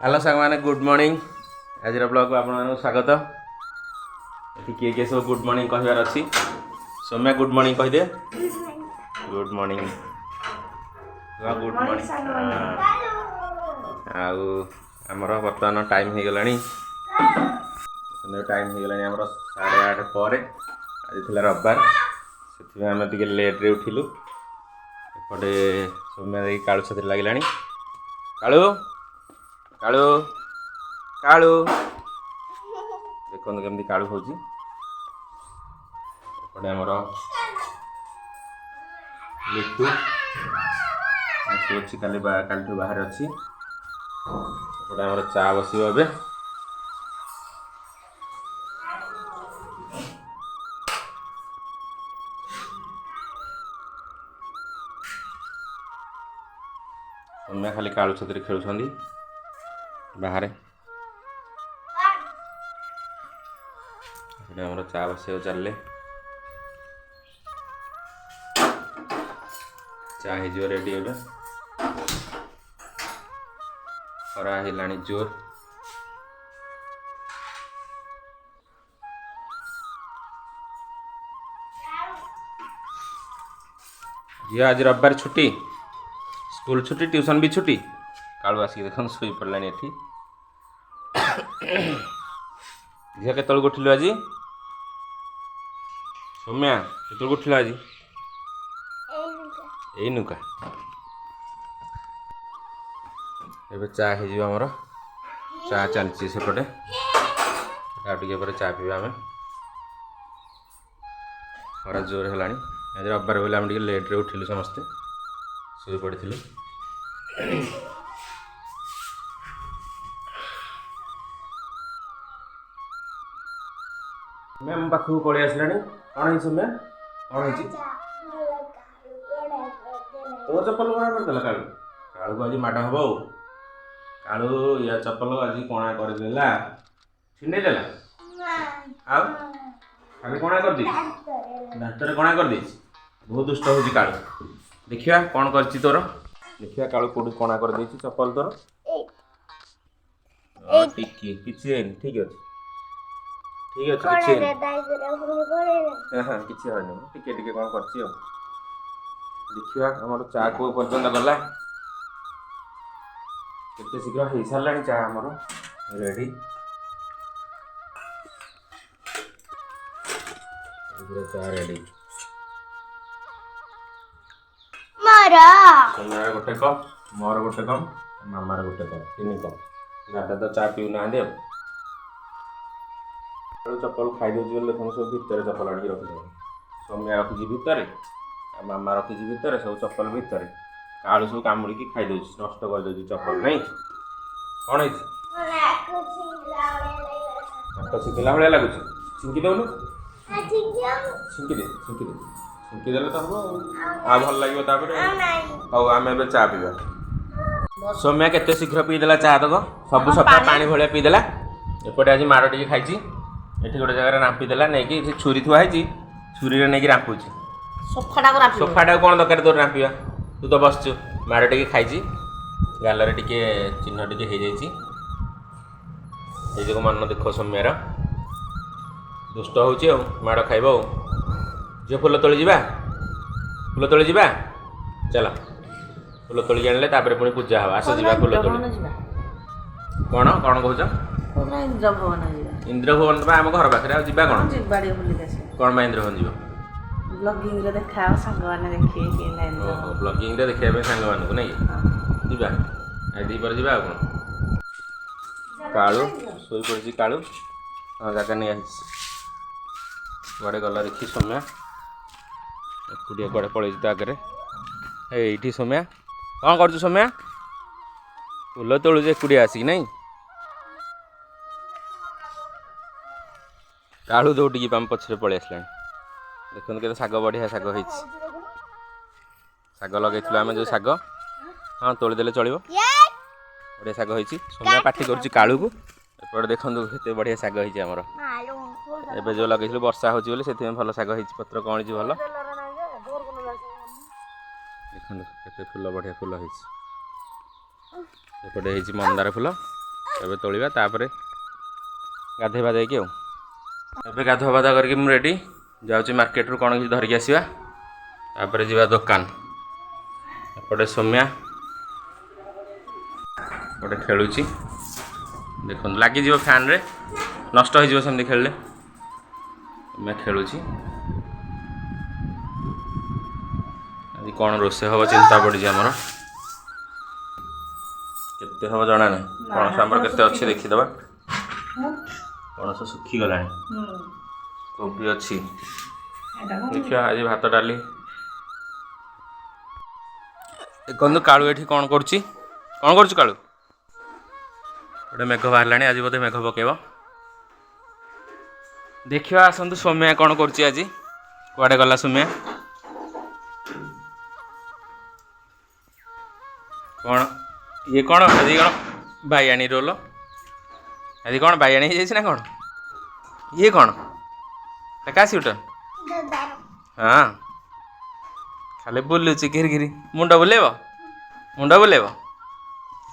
Hello सांग मैंने good morning आज ब्लॉग को आप स्वागत ये किए किए सब गुड मॉर्निंग कहबार अच्छी सौम्या गुड मॉर्निंग कह दे गुड मॉर्निंग गुड मॉर्निंग आमर बर्तमान टाइम हो गला टाइम हो गला आम 8:30 पर आज थी रविवार से आम टे लेट्रे उठिलु एपटे सौम्या देखिए कालू छतरी लगे कालू कालू कालू देखो केमती कालू हो आमर लिटू अच्छी काली बाहर अच्छी आमर चा बस ए सौम्या खाली कालू छतरी खेलुं बाहर आमर चा बस चल चा हो रेडी ए खरा है जोर झील आज रविवार छुट्टी स्कूल छुट्टी ट्यूशन भी छुट्टी कालू आसिक देख शोई पड़ा एठी झील के उठिलु आज सौम्या के उठिलु आज यही नुका एबे चा होमर चा चलती सेपटे टे चा पीवा आम खरा जोर है आज रविवार बोले आम लेट्रे उठिलु समस्ते शोई पड़ी मैम पाखक पलि आसला कौन है सौम्या कौन है तो चप्पल कणा करदेला कालू कालू को आज माड़ हम कालू या चप्पल आज कणा करदेला छिंडेदेला आगे कणा कर दी दांतर कणा कर दी बहुत दुष्ट हो कालू देखिया कौन करछि तोर देखिया कालू कोड कणा कर देछि चप्पल तोर टिकी किछि नहीं ठीक अछि ठीक अछि किछि हनी टिके टिके कौन करछि देखिया आमर चा को पर्यंत गला केते शीघ्र हो सारा चा आमर रेडी चा रेडी तुम्हारा गोटे कप मोर गोटे कप मामार गोटे कप 3 कप गाटा तो चा पीऊ ना दे चप्पल खाई दे सब भितर चप्पल आड़ी रखी सौम्या रखी भितर मामा रखी भितर सब चप्पल भितर कालू सब कामुड़ी खाई दे नष्ट कर दे चप्पल नहीं कौन है हाथ छिंकिला भाया लगुच छिंकी दौनु छिंकी दे छिंकी देले तो हम आ भल लगे हाउ आम ए चा पीवा सौम्या केते शीघ्र पीदेला चा तक सब सफा पानी भाया पीदेला एपटे आज माड़ टे खाई एठी गोटे जगह रांपीदेला नहीं छुरी थुआ छुरी नहीं रांपुची सोफाटा कौन दरकार तोर रांपिया तू तो बसचु माड़ टे खाई गाल टे चिन्ह टे हो जाए मन देख सौम्यार दुष्ट हो माड़ खाइब जो फुल तोली जा चल फुल तोली आने पुणी पूजा हम आस जा फुल तोली कौन कौन कह इंद्र भवन तो आम घर पाखे जा कौन कौन इंद्र भवन जी ब्लॉगिंग रे देखाओ संग माने देखिए कि लाइन ओ ब्लॉगिंग रे देखिए संग मान को नहीं जीवा आई दी पर जीवा कोन कालू सोई पड़सी कालू हां जाका नहीं आइस बड़े गला देखी सौम्या कुडिया कोड़े पळै त आगरे एठी सौम्या कोन करछु सौम्या फुल तोळु जे कुडिया आसी नहीं कालू दौड़ी पाम पछरे पळै आसला देखते के शाग बढ़िया शाग हो शाग लगे आम जो शाग हाँ तोड़देले चलो बढ़िया शाग हो सौम्या पाठी कर कालू को एपटे देखो के बढ़िया शाग होमर एवं जो लगे वर्षा हो भल शाग हो पत्र कौन भल देखो के फूल बढ़िया फूल हो मंदार फूल ଏବେ ତୋଳିବା ତାପରେ ଗାଧୋଇବା ଯାଇକି ଆଉ। ଏବେ ଗାଧୁଆ ପାଧୁଆ କରିକି ମୁଁ ରେଡ଼ି ଯାଉଛି ମାର୍କେଟରୁ କ'ଣ କିଛି ଧରିକି ଆସିବା ତାପରେ ଯିବା ଦୋକାନ। ଏପଟେ ସୌମ୍ୟା ଗୋଟେ ଖେଳୁଛି ଦେଖନ୍ତୁ ଲାଗିଯିବ ଫ୍ୟାନ୍ରେ ନଷ୍ଟ ହେଇଯିବ ସେମିତି ଖେଳିଲେ। ସୌମ୍ୟା ଖେଳୁଛି। ଆଜି କ'ଣ ରୋଷେଇ ହେବ ଚିନ୍ତା ପଡ଼ିଛି ଆମର। କେତେ ହେବ ଜଣା ନାହିଁ। ପଣସ ଆମର କେତେ ଅଛି ଦେଖିଦେବା। ପଣସ ଶୁଖିଗଲାଣି। କୋବି ଅଛି ଦେଖିବା ଆଜି ଭାତ ଡାଲି। ଦେଖନ୍ତୁ କାଳୁ ଏଠି କ'ଣ କରୁଛି। କ'ଣ କରୁଛୁ କାଳୁ? ଗୋଟେ ମେଘ ବାହାରିଲାଣି ଆଜି ବୋଧେ ମେଘ ପକେଇବ। ଦେଖିବା ଆସନ୍ତୁ ସୌମ୍ୟା କ'ଣ କରୁଛି ଆଜି। କୁଆଡ଼େ ଗଲା ସୌମ୍ୟା? କ'ଣ ଇଏ କ'ଣ ଆଜି କ'ଣ ବାଇଆଣୀ ରୋଲ? ଆଜି କ'ଣ ବାଇଆଣୀ ହେଇଯାଇଛି ନା କ'ଣ? ଇଏ କ'ଣ କାହା ସିଉଟ? ହଁ ଖାଲି ବୁଲୁଛି ଘିରି ଘିରି। ମୁଣ୍ଡ ବୁଲେଇବ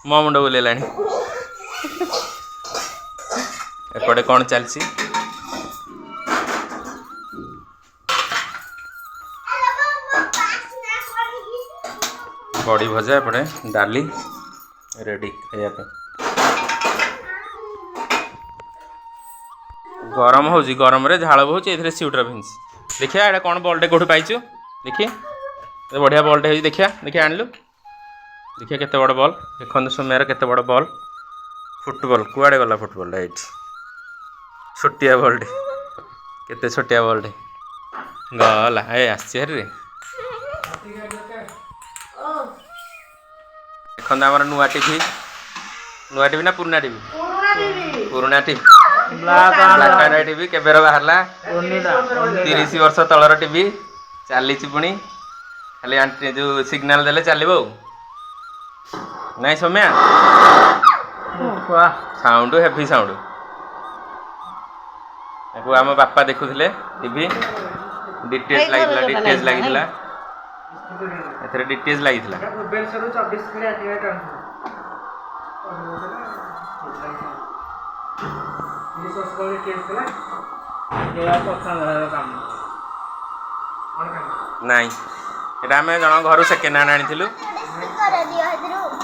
ମୋ ମୁଣ୍ଡ ବୁଲେଇଲାଣି। ଏପଟେ କ'ଣ ଚାଲିଛି? ବଡ଼ି ଭଜା ଏପଟେ ଡାଲି ରେଡ଼ି ଖାଇବା ପାଇଁ। ଗରମ ହେଉଛି ଗରମରେ ଝାଳ ବହୁଛି ଏଥିରେ ସିଉଟର ପିନ୍ଧିଛି। ଦେଖିବା ଏଇଟା କ'ଣ ବଲ୍ଟେ କେଉଁଠୁ ପାଇଛୁ ଦେଖି। ବଢ଼ିଆ ବଲ୍ଟେ ହେଇଛି ଦେଖିଆ ଆଣିଲୁ। ଦେଖିଆ କେତେ ବଡ଼ ବଲ୍। ଦେଖନ୍ତୁ ସୌମ୍ୟାର କେତେ ବଡ଼ ବଲ୍। ଫୁଟବଲ୍ କୁଆଡ଼େ ଗଲା ଫୁଟବଲ୍ଟା? ଏଇଠି ଛୋଟିଆ ବଲ୍ଟେ। କେତେ ଛୋଟିଆ ବଲ୍ଟେ ଗଲା ଆସିଛି ହେରିରେ। ଦେଖନ୍ତୁ ଆମର ନୂଆ ଟିଭି ନା ପୁରୁଣା ଟିଭି? ପୁରୁଣା TV black and white TV କେବେର ବାହାରିଲା? 30 ବର୍ଷ ତଳର ଟିଭି ଚାଲିଛି ପୁଣି। ଖାଲି ଯେଉଁ ସିଗ୍ନାଲ ଦେଲେ ଚାଲିବ ଆଉ ନାଇଁ ସୌମ୍ୟା? Sound heavy sound. ତାକୁ ଆମ ବାପା ଦେଖୁଥିଲେ ଟିଭି। ଡିଟିଏଚ୍ ଲାଗିଥିଲା ଏଥିରେ ଡିଟିଏଚ୍ ଲାଗିଥିଲା। ନାଇଁ ଏଇଟା ଆମେ ଜଣ ଘରୁ ସେକେଣ୍ଡ ହ୍ୟାଣ୍ଡ ଆଣିଥିଲୁ।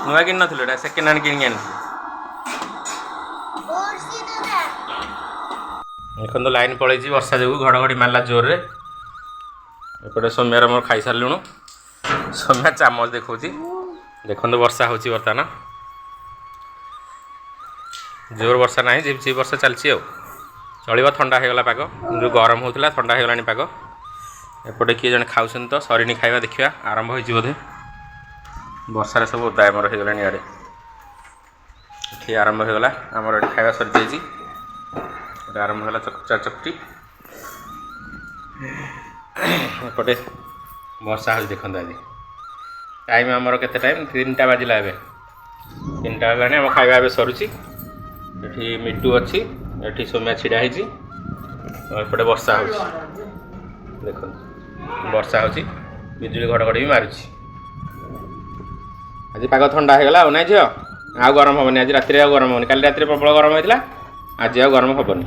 ନୂଆ କିଣି ନଥିଲୁ ଏଇଟା ସେକେଣ୍ଡ ହ୍ୟାଣ୍ଡ କିଣିକି ଆଣିଥିଲୁ। ଦେଖନ୍ତୁ ଲାଇନ୍ ପଳେଇଛି ବର୍ଷା ଯୋଗୁଁ ଘଡ଼ଘଡ଼ି ମାରିଲା ଜୋରରେ। ଏପଟେ ସୌମ୍ୟାର ମୋର ଖାଇସାରିଲୁଣୁ। ସୌମ୍ୟା ଚାମଚ ଦେଖାଉଛି। ଦେଖନ୍ତୁ ବର୍ଷା ହେଉଛି ବର୍ତ୍ତମାନ। ଜୋର ବର୍ଷା ନାହିଁ ଝିପଝିପ୍ ବର୍ଷା ଚାଲିଛି ଆଉ ଚଳିବ। ଥଣ୍ଡା ହେଇଗଲା ପାଗ। ଯେଉଁ ଗରମ ହେଉଥିଲା ଥଣ୍ଡା ହେଇଗଲାଣି ପାଗ। ଏପଟେ କିଏ ଜଣେ ଖାଉଛନ୍ତି ତ ସରିନି ଖାଇବା। ଦେଖିବା ଆରମ୍ଭ ହେଇଛି ବୋଧେ। ବର୍ଷାରେ ସବୁ ଓଦା ଆମର ହେଇଗଲାଣି ଇଆଡ଼େ। ଏଠି ଆରମ୍ଭ ହେଇଗଲା ଆମର ଏଠି ଖାଇବା ସରିଯାଇଛି। ଏଠି ଆରମ୍ଭ ହେଲା ଚକଟି। ଏପଟେ ବର୍ଷା ହେଉଛି ଦେଖନ୍ତୁ। ଆଜି ଟାଇମ୍ ଆମର କେତେ ଟାଇମ୍? 3ଟା ବାଜିଲା। ଏବେ 3ଟା ହେଲାଣି। ଆମ ଖାଇବା ଏବେ ସରୁଛି। ଏଠି ମିଟୁ ଅଛି। ଏଠି ସୌମ୍ୟା ଛିଡ଼ା ହେଇଛି। ଏପଟେ ବର୍ଷା ହେଉଛି ଦେଖନ୍ତୁ। ବର୍ଷା ହେଉଛି ବିଜୁଳି ଘଡ଼ଘଡ଼ି ବି ମାରୁଛି। ଆଜି ପାଗ ଥଣ୍ଡା ହେଇଗଲା ଆଉ ନାଇଁ ଝିଅ? ଆଉ ଗରମ ହେବନି। ଆଜି ରାତିରେ ଆଉ ଗରମ ହେବନି। କାଲି ରାତିରେ ପ୍ରବଳ ଗରମ ହେଇଥିଲା। ଆଜି ଆଉ ଗରମ ହେବନି।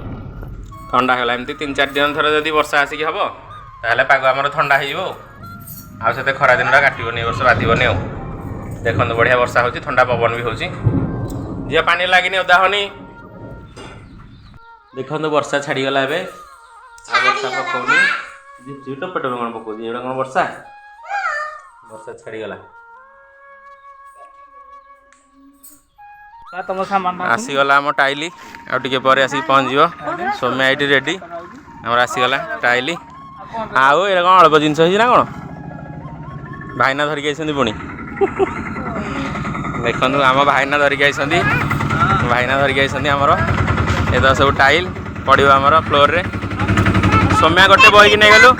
ଥଣ୍ଡା ହେଇଗଲା। ଏମିତି 3-4 ଦିନ ଥରେ ଯଦି ବର୍ଷା ଆସିକି ହେବ ତାହେଲେ ପାଗ ଆମର ଥଣ୍ଡା ହେଇଯିବ ଆଉ ସେତେ ଖରା ଦିନଟା କାଟିବନି। ଏ ବର୍ଷ ବାଧିବନି ଆଉ। ଦେଖନ୍ତୁ ବଢ଼ିଆ ବର୍ଷା ହେଉଛି। ଥଣ୍ଡା ପବନ ବି ହେଉଛି। ଝିଅ ପାଣି ଲାଗିନି ଓଦା ହେଉନି। ଦେଖନ୍ତୁ ବର୍ଷା ଛାଡ଼ିଗଲା ଏବେ। ଆଉ ବର୍ଷା ପକାଉନି। ଟପେ ଟପେ କ'ଣ ପକାଉଛି? ଏଗୁଡ଼ା କ'ଣ ବର୍ଷା? ବର୍ଷା ଛାଡ଼ିଗଲା। ଆସିଗଲା ଆମ ଟାଇଲି। ଆଉ ଟିକେ ପରେ ଆସିକି ପହଞ୍ଚିଯିବ। ସୌମ୍ୟା ଏଇଠି ରେଡ଼ି ଆମର ଆସିଗଲା ଟାଇଲି। ଆଉ ଏଇଟା କ'ଣ ଅଳ୍ପ ଜିନିଷ ହେଇଛି ନା କ'ଣ? ଭାଇନା ଧରିକି ଆସିଛନ୍ତି ପୁଣି। ଦେଖନ୍ତୁ ଆମ ଭାଇନା ଧରିକି ଆସିଛନ୍ତି। ଆମର ଏ ତ ସବୁ ଟାଇଲ୍ ପଡ଼ିବ ଆମର ଫ୍ଲୋରରେ। ସୌମ୍ୟା ଗୋଟେ ବୋହିକି ନେଇଗଲୁ।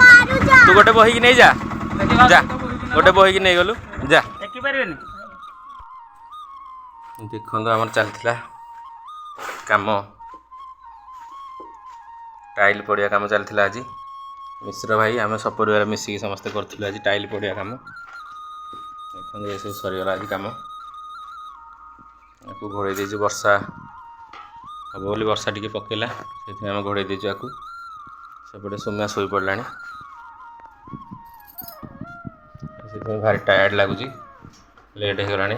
ତୁ ଗୋଟେ ବୋହିକି ନେଇଯା। ଗୋଟେ ବୋହିକି ନେଇଗଲୁ ଯା। ଦେଖନ୍ତୁ ଆମର ଚାଲିଥିଲା କାମ। ଟାଇଲ୍ ପଡ଼ିଆ କାମ ଚାଲିଥିଲା ଆଜି। ମିଶ୍ର ଭାଇ ଆମେ ସପରିବାର ମିଶିକି ସମସ୍ତେ କରିଥିଲୁ ଆଜି ଟାଇଲ୍ ପଡ଼ିଆ କାମ। ଦେଖନ୍ତୁ ଏସବୁ ସରିଗଲା ଆଜି କାମ। ୟାକୁ ଘୋଡ଼େଇ ଦେଇଛୁ ବର୍ଷା ହବ ବୋଲି ବର୍ଷା ଟିକେ ପକେଇଲା, ସେଥିପାଇଁ ଆମେ ଘୋଡ଼େଇ ଦେଇଛୁ ଆକୁ। ସେପଟେ ସୌମ୍ୟା ଶୋଇପଡ଼ିଲାଣି, ସେଥିପାଇଁ ଭାରି ଟାୟାର୍ଡ଼ ଲାଗୁଛି, ଲେଟ୍ ହେଇଗଲାଣି।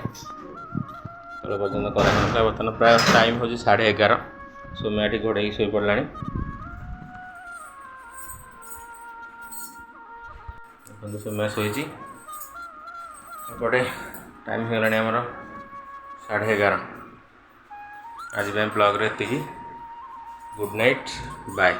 ତଳ ପର୍ଯ୍ୟନ୍ତ କରାହେଉଥିଲା, ବର୍ତ୍ତମାନ ପ୍ରାୟ ଟାଇମ୍ ହେଉଛି 11:30। ସୌମ୍ୟା ଏଠି ଘୋଡ଼େଇକି ଶୋଇପଡ଼ିଲାଣି। ଦେଖନ୍ତୁ ସୌମ୍ୟା ଶୋଇଛି। ଏପଟେ ଟାଇମ୍ ହେଇଗଲାଣି ଆମର 11:30। ଆଜି ପାଇଁ ବ୍ଲଗ୍ରେ ଏତିକି। Good night, bye.